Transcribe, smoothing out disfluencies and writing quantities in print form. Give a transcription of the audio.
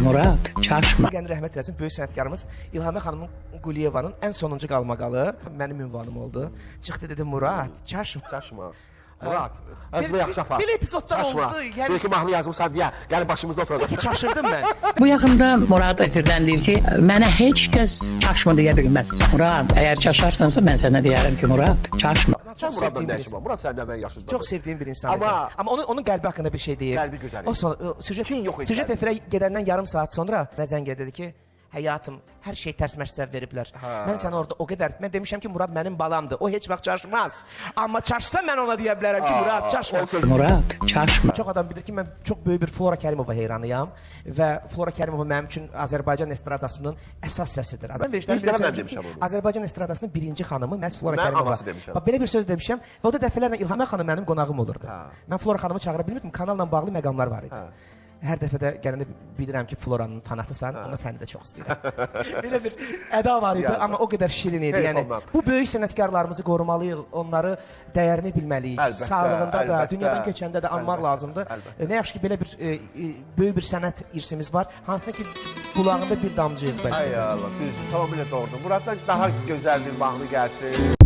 Murad, çaşma. Yəni rəhmət eləsin, böyük sənətkarımız İlhamə xanımın Quliyevanın ən sonuncu qalmaqalı mənim ünvanım oldu. Çıxdı dedi Murad, çaşma. Çaşma. Murad, özünə yaxşı apar. Belə epizodlar oldu. Yəni bir-iki mahnı yazmışsan deyə, gəlin başımızda oturacaq. Çaşırdım mən. Bu yaxında Murad efirdən deyir ki, mənə heç kəs çaşma deyə bilməz. Murad, əgər çaşarsansa mən sənə deyərəm ki, Murad, çaşma. Sən Muraddan dəyişmə. Murad səndən mən yaşındadır. Çox sevdiyim bir insan idi. Amma onun qəlbi haqqında bir şey deyir. Qəlbi gözəl idi. O sonra Kin yox idi. Süjet efirə gedəndən yarım saat sonra nə zəng dedi ki, həyatım, hər şey tərs məşsəv veriblər. Mən sənə orada o qədər, mən demişəm ki, Murad mənim balamdır. O heç vaxt çaşmaz. Amma çaşsa mən ona deyə bilərəm ki, Murad çaşma. Murad, çaşma. Çox adam bilir ki, mən çox böyük bir Flora Kərimova heyranıyam və Flora Kərimova mənim üçün Azərbaycan estradasının əsas səsidir. Azərbaycan estradasının birinci xanımı məhz Flora Kərimova. Belə bir söz demişəm və o da dəfələrlə İlhamə xanım mənim qonağım olurdu. Mən Flora xanımı çağıra bilmirdim, kanalla bağlı məqamlar var idi. Hər dəfə də gələndə bilirəm ki, Floranın fanatısan, amma səni də çox istəyirəm. Belə bir əda var idi, amma o qədər şirin idi. Yəni, bu böyük sənətkarlarımızı qorumalıyıq, onları dəyərini bilməliyik. Sağlığında da, dünyadan köçəndə də anmaq lazımdır. Nə yaxşı ki, belə bir böyük bir sənət irsimiz var. Hansına ki, qulağında bir damcı yox. Ay Allah, düzdür, tamamilə doğrudur. Muraddan daha gözəl bir mahnı gəlsin.